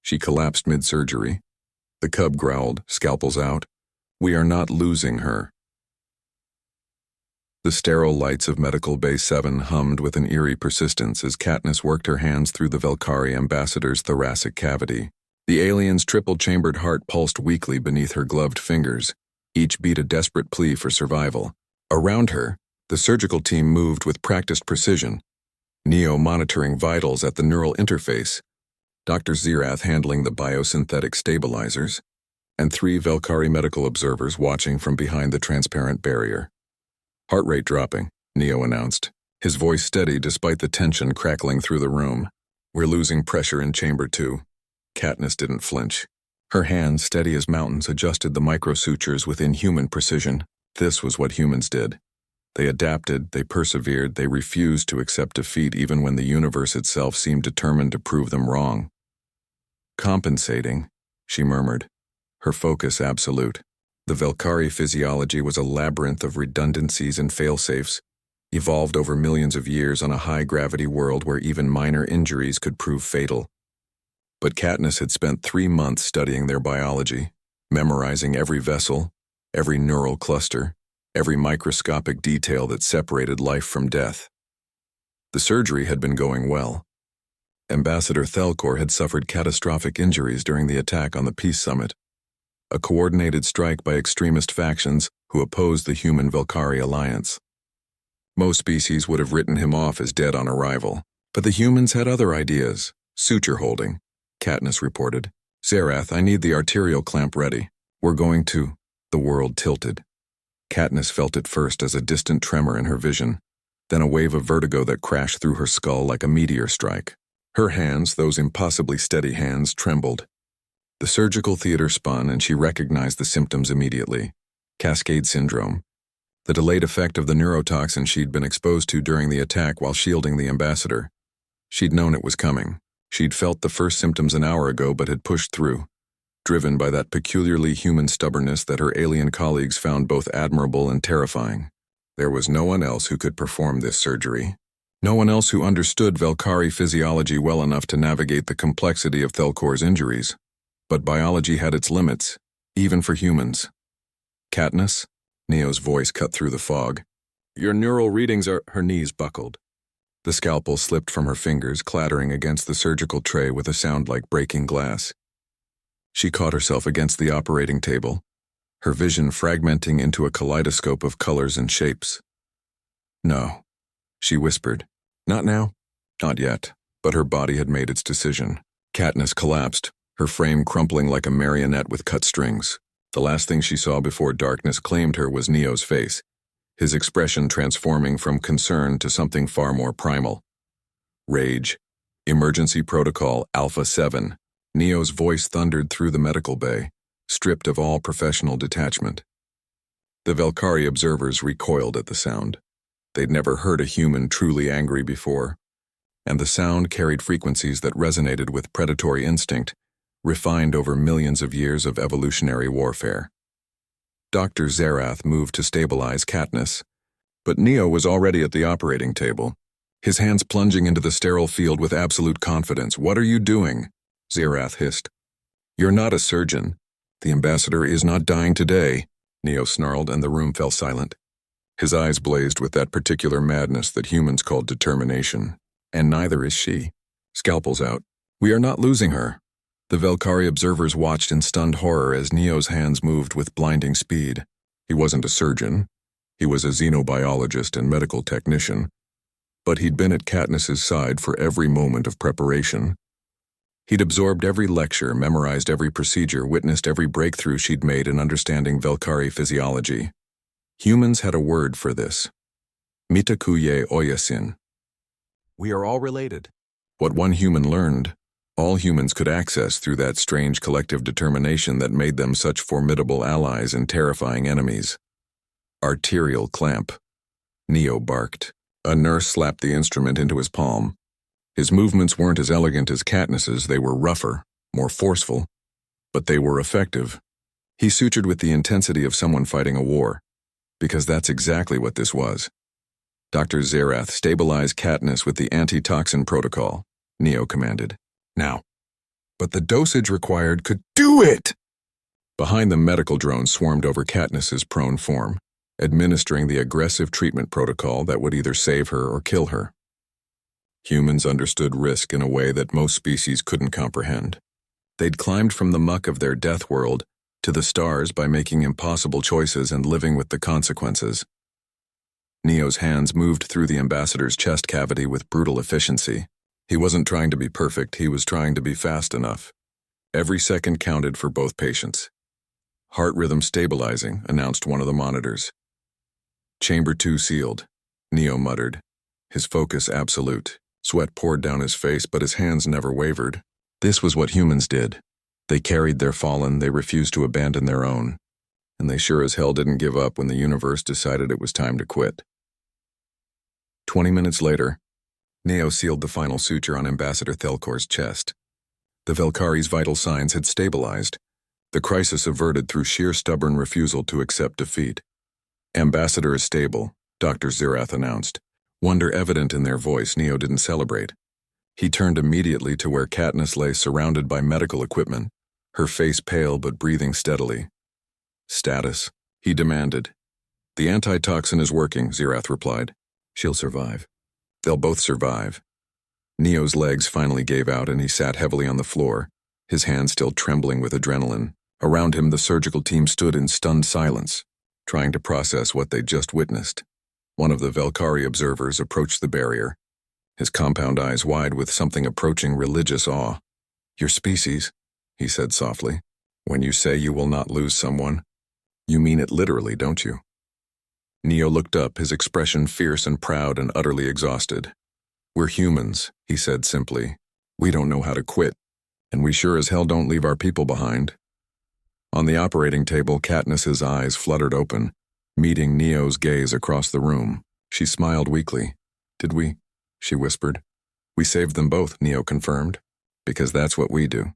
She collapsed mid-surgery. The cub growled, scalpels out. We are not losing her. The sterile lights of Medical Bay 7 hummed with an eerie persistence as Katniss worked her hands through the Velkhari ambassador's thoracic cavity. The alien's triple-chambered heart pulsed weakly beneath her gloved fingers. Each beat a desperate plea for survival. Around her, the surgical team moved with practiced precision, Neo monitoring vitals at the neural interface, Dr. Zerath handling the biosynthetic stabilizers, and 3 Velkhari medical observers watching from behind the transparent barrier. Heart rate dropping, Neo announced, his voice steady despite the tension crackling through the room. We're losing pressure in Chamber 2. Katniss didn't flinch. Her hands, steady as mountains, adjusted the microsutures with inhuman precision. This was what humans did. They adapted, they persevered, they refused to accept defeat even when the universe itself seemed determined to prove them wrong. Compensating, she murmured, her focus absolute. The Velkhari physiology was a labyrinth of redundancies and failsafes, evolved over millions of years on a high-gravity world where even minor injuries could prove fatal. But Katniss had spent 3 months studying their biology, memorizing every vessel, every neural cluster, every microscopic detail that separated life from death. The surgery had been going well. Ambassador Thelcor had suffered catastrophic injuries during the attack on the Peace Summit, a coordinated strike by extremist factions who opposed the human Velkhari alliance. Most species would have written him off as dead on arrival, but the humans had other ideas. Suture holding, Katniss reported. Zerath, I need the arterial clamp ready. We're going to... The world tilted. Katniss felt it first as a distant tremor in her vision, then a wave of vertigo that crashed through her skull like a meteor strike. Her hands, those impossibly steady hands, trembled. The surgical theater spun and she recognized the symptoms immediately. Cascade syndrome, the delayed effect of the neurotoxin she'd been exposed to during the attack while shielding the ambassador. She'd known it was coming. She'd felt the first symptoms an hour ago but had pushed through, driven by that peculiarly human stubbornness that her alien colleagues found both admirable and terrifying. There was no one else who could perform this surgery. No one else who understood Velkhari physiology well enough to navigate the complexity of Thelcor's injuries. But biology had its limits, even for humans. Katniss? Neo's voice cut through the fog. Your neural readings are... Her knees buckled. The scalpel slipped from her fingers, clattering against the surgical tray with a sound like breaking glass. She caught herself against the operating table, her vision fragmenting into a kaleidoscope of colors and shapes. No, she whispered. Not now? Not yet, but her body had made its decision. Katniss collapsed, her frame crumpling like a marionette with cut strings. The last thing she saw before darkness claimed her was Neo's face, his expression transforming from concern to something far more primal. Rage. Emergency Protocol Alpha 7. Neo's voice thundered through the medical bay, stripped of all professional detachment. The Velkhari observers recoiled at the sound. They'd never heard a human truly angry before, and the sound carried frequencies that resonated with predatory instinct, refined over millions of years of evolutionary warfare. Dr. Zerath moved to stabilize Katniss, but Neo was already at the operating table, his hands plunging into the sterile field with absolute confidence. What are you doing? Zerath hissed. You're not a surgeon. The ambassador is not dying today, Neo snarled, and the room fell silent. His eyes blazed with that particular madness that humans called determination. And neither is she. Scalpels out. We are not losing her. The Velkhari observers watched in stunned horror as Neo's hands moved with blinding speed. He wasn't a surgeon. He was a xenobiologist and medical technician. But he'd been at Katniss's side for every moment of preparation. He'd absorbed every lecture, memorized every procedure, witnessed every breakthrough she'd made in understanding Velkhari physiology. Humans had a word for this. Mitakuye oyasin. We are all related. What one human learned, all humans could access through that strange collective determination that made them such formidable allies and terrifying enemies. Arterial clamp. Neo barked. A nurse slapped the instrument into his palm. His movements weren't as elegant as Katniss's, they were rougher, more forceful, but they were effective. He sutured with the intensity of someone fighting a war, because that's exactly what this was. Dr. Zerath stabilized Katniss with the anti-toxin protocol, Neo commanded. Now. but the dosage required could do it! Behind them, medical drones swarmed over Katniss's prone form, administering the aggressive treatment protocol that would either save her or kill her. Humans understood risk in a way that most species couldn't comprehend. They'd climbed from the muck of their death world to the stars by making impossible choices and living with the consequences. Neo's hands moved through the ambassador's chest cavity with brutal efficiency. He wasn't trying to be perfect, he was trying to be fast enough. Every second counted for both patients. "Heart rhythm stabilizing," announced one of the monitors. "Chamber 2 sealed," Neo muttered, his focus absolute. Sweat poured down his face, but his hands never wavered. This was what humans did. They carried their fallen, they refused to abandon their own. And they sure as hell didn't give up when the universe decided it was time to quit. 20 minutes later, Neo sealed the final suture on Ambassador Thelkor's chest. The Velkari's vital signs had stabilized, the crisis averted through sheer stubborn refusal to accept defeat. "Ambassador is stable," Dr. Zirath announced. Wonder evident in their voice, Neo didn't celebrate. He turned immediately to where Katniss lay surrounded by medical equipment, her face pale but breathing steadily. "Status?" he demanded. "The antitoxin is working," Zirath replied. "She'll survive." "They'll both survive." Neo's legs finally gave out and he sat heavily on the floor, his hands still trembling with adrenaline. Around him, the surgical team stood in stunned silence, trying to process what they'd just witnessed. One of the Velkari observers approached the barrier, his compound eyes wide with something approaching religious awe. "Your species," he said softly. "When you say you will not lose someone, you mean it literally, don't you?" Neo looked up, his expression fierce and proud and utterly exhausted. "We're humans," he said simply. "We don't know how to quit, and we sure as hell don't leave our people behind." On the operating table, Katniss's eyes fluttered open, meeting Neo's gaze across the room. She smiled weakly. "Did we?" she whispered. "We saved them both," Neo confirmed. "Because that's what we do."